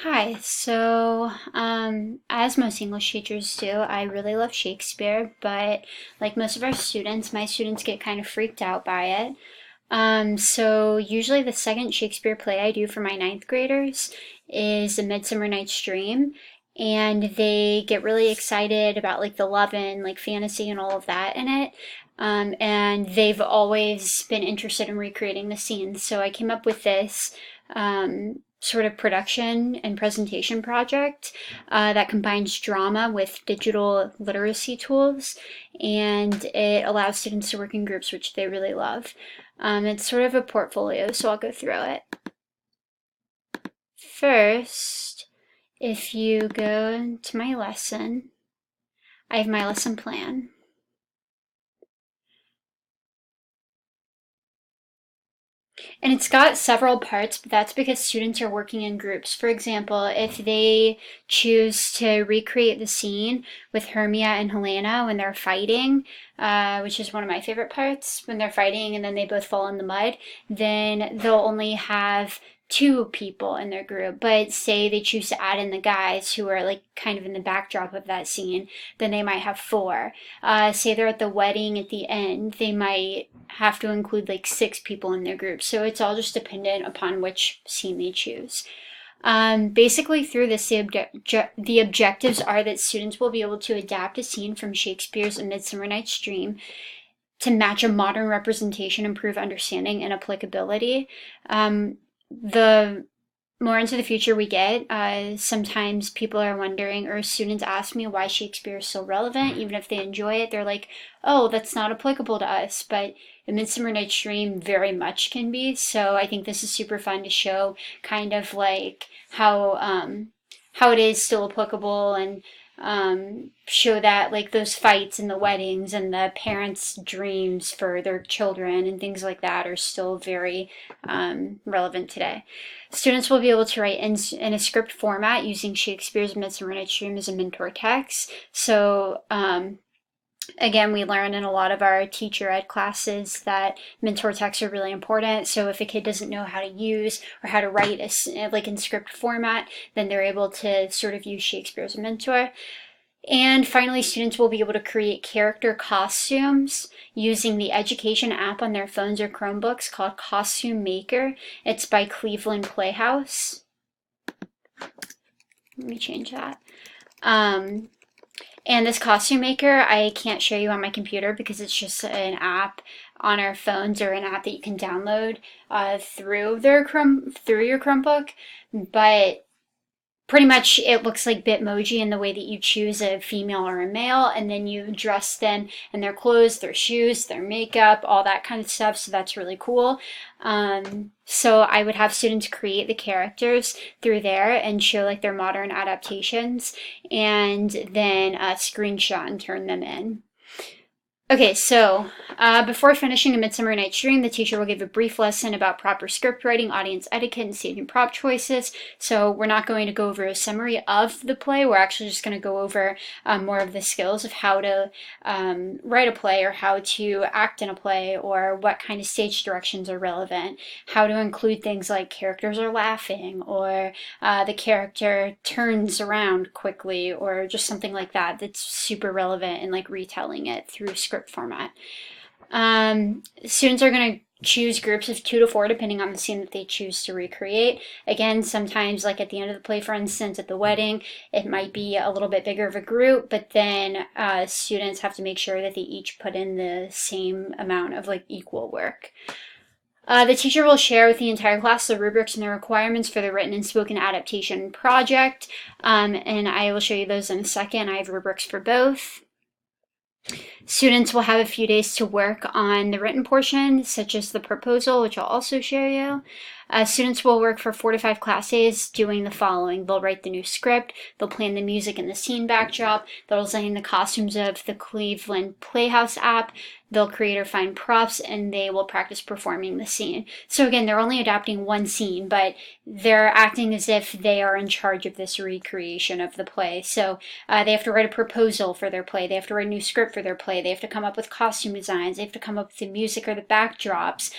Hi, as most English teachers do, I really love Shakespeare, but like most of our students, my students get kind of freaked out by it. So usually the second Shakespeare play I do for my ninth graders is A Midsummer Night's Dream, and they get really excited about like the love and like fantasy and all of that in it. And they've always been interested in recreating the scenes. So I came up with this sort of production and presentation project that combines drama with digital literacy tools, and it allows students to work in groups, which they really love. It's sort of a portfolio, so I'll go through it. First, if you go to my lesson, I have my lesson plan. And it's got several parts, but that's because students are working in groups. For example, if they choose to recreate the scene with Hermia and Helena when they're fighting, which is one of my favorite parts, when they're fighting and then they both fall in the mud, then they'll only have two people in their group. But say they choose to add in the guys who are like kind of in the backdrop of that scene, then they might have four. Say they're at the wedding at the end, they might have to include like six people in their group. So it's all just dependent upon which scene they choose. Basically, through this, the objectives are that students will be able to adapt a scene from Shakespeare's A Midsummer Night's Dream to match a modern representation, improve understanding and applicability. The more into the future we get, sometimes people are wondering, or students ask me why Shakespeare is so relevant. Even if they enjoy it, they're like, oh, that's not applicable to us. But A Midsummer Night's Dream very much can be. So I think this is super fun to show kind of like how it is still applicable, and show that like those fights and the weddings and the parents' dreams for their children and things like that are still very relevant today. Students will be able to write in a script format using Shakespeare's Midsummer Night's Dream as a mentor text. So again, we learn in a lot of our teacher ed classes that mentor texts are really important. So if a kid doesn't know how to use or how to write like in script format, then they're able to sort of use Shakespeare as a mentor. And finally, students will be able to create character costumes using the education app on their phones or Chromebooks called Costume Maker. It's by Cleveland Playhouse. Let me change that. And this Costume Maker, I can't show you on my computer because it's just an app on our phones, or an app that you can download through your Chromebook. But pretty much it looks like Bitmoji in the way that you choose a female or a male, and then you dress them in their clothes, their shoes, their makeup, all that kind of stuff. So that's really cool. So I would have students create the characters through there and show like their modern adaptations, and then screenshot and turn them in. Okay, so before finishing A Midsummer Night's Dream, the teacher will give a brief lesson about proper script writing, audience etiquette, and staging prop choices. So we're not going to go over a summary of the play. We're actually just going to go over more of the skills of how to write a play, or how to act in a play, or what kind of stage directions are relevant, how to include things like characters are laughing, or the character turns around quickly, or just something like that that's super relevant in like retelling it through script format. Students are going to choose groups of 2 to 4 depending on the scene that they choose to recreate. Again, sometimes like at the end of the play, for instance, at the wedding, it might be a little bit bigger of a group, but then students have to make sure that they each put in the same amount of like equal work. The teacher will share with the entire class the rubrics and the requirements for the written and spoken adaptation project, and I will show you those in a second. I have rubrics for both. Students will have a few days to work on the written portion, such as the proposal, which I'll also show you. Students will work for 4 to 5 class days doing the following. They'll write the new script, they'll plan the music and the scene backdrop, they'll design the costumes of the Cleveland Playhouse app, they'll create or find props, and they will practice performing the scene. So again, they're only adapting one scene, but they're acting as if they are in charge of this recreation of the play. So they have to write a proposal for their play, they have to write a new script for their play, they have to come up with costume designs, they have to come up with the music or the backdrops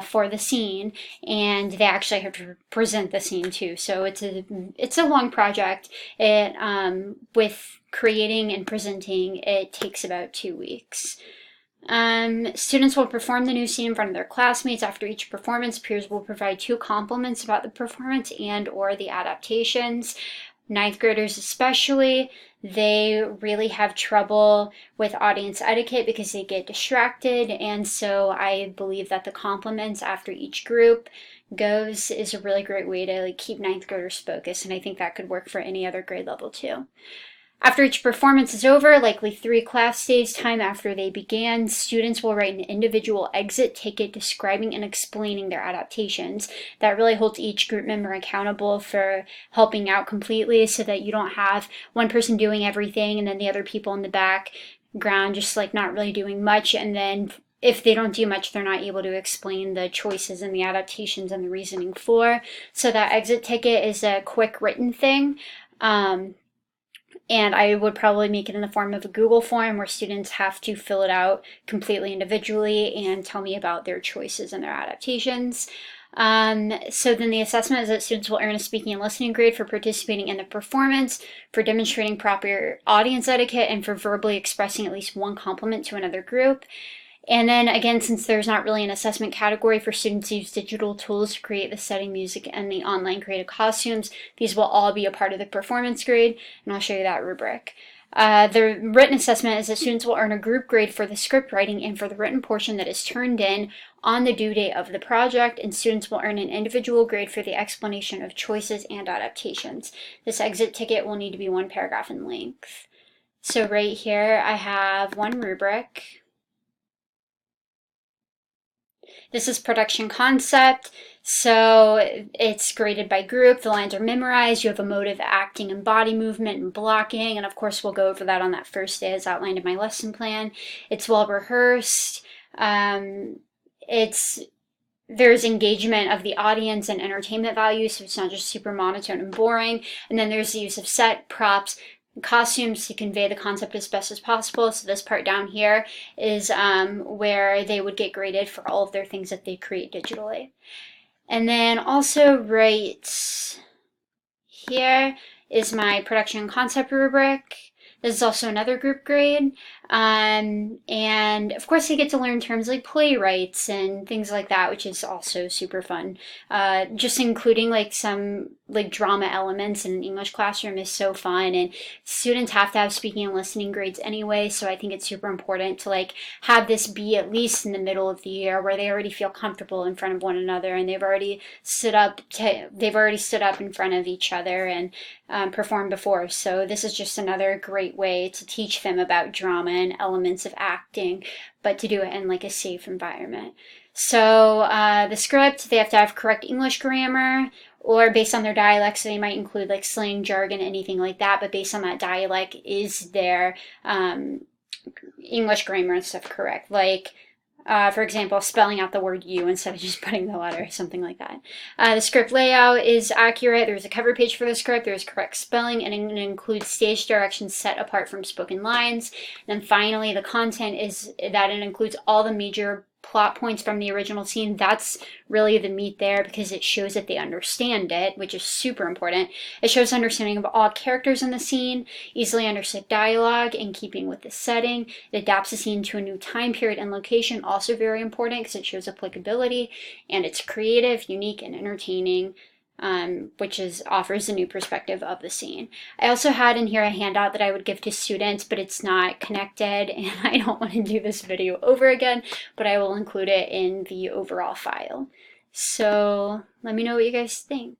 for the scene, and and they actually have to present the scene too. So it's a long project. It with creating and presenting, it takes about 2 weeks. Students will perform the new scene in front of their classmates. After each performance, peers will provide 2 compliments about the performance and or the adaptations. Ninth graders especially, they really have trouble with audience etiquette because they get distracted, and so I believe that the compliments after each group goes is a really great way to like keep ninth graders focused, and I think that could work for any other grade level too. After each performance is over, likely 3 class days time after they began, students will write an individual exit ticket describing and explaining their adaptations. That really holds each group member accountable for helping out completely, so that you don't have one person doing everything and then the other people in the background just like not really doing much, and then if they don't do much, they're not able to explain the choices and the adaptations and the reasoning for. So that exit ticket is a quick written thing. And I would probably make it in the form of a Google form where students have to fill it out completely individually and tell me about their choices and their adaptations. So then the assessment is that students will earn a speaking and listening grade for participating in the performance, for demonstrating proper audience etiquette, and for verbally expressing at least 1 compliment to another group. And then again, since there's not really an assessment category for students to use digital tools to create the setting, music, and the online created costumes, these will all be a part of the performance grade, and I'll show you that rubric. The written assessment is that students will earn a group grade for the script writing and for the written portion that is turned in on the due date of the project, and students will earn an individual grade for the explanation of choices and adaptations. This exit ticket will need to be 1 paragraph in length. So right here I have 1 rubric. This is production concept, so it's graded by group. The lines are memorized. You have emotive acting and body movement and blocking, and of course we'll go over that on that first day as outlined in my lesson plan. It's well rehearsed. There's engagement of the audience and entertainment value, so it's not just super monotone and boring. And then there's the use of set, props, costumes to convey the concept as best as possible. So this part down here is where they would get graded for all of their things that they create digitally. And then also right here is my production concept rubric. This is also another group grade. And of course they get to learn terms like playwrights and things like that, which is also super fun. Just including like some like drama elements in an English classroom is so fun, and students have to have speaking and listening grades anyway, so I think it's super important to like have this be at least in the middle of the year where they already feel comfortable in front of one another, and they've already stood up in front of each other and performed before. So this is just another great way to teach them about drama and elements of acting, but to do it in like a safe environment. So the script, they have to have correct English grammar, or based on their dialect, so they might include like slang, jargon, anything like that, but based on that dialect, is their English grammar and stuff correct? Like, for example, spelling out the word you instead of just putting the letter, something like that. The script layout is accurate. There's a cover page for the script. There's correct spelling, and it includes stage directions set apart from spoken lines. And then finally, the content is that it includes all the major plot points from the original scene. That's really the meat there, because it shows that they understand it, which is super important. It shows understanding of all characters in the scene, easily understood dialogue in keeping with the setting. It adapts the scene to a new time period and location, also very important because it shows applicability, and it's creative, unique, and entertaining, which offers a new perspective of the scene. I also had in here a handout that I would give to students, but it's not connected, and I don't want to do this video over again, but I will include it in the overall file. So let me know what you guys think.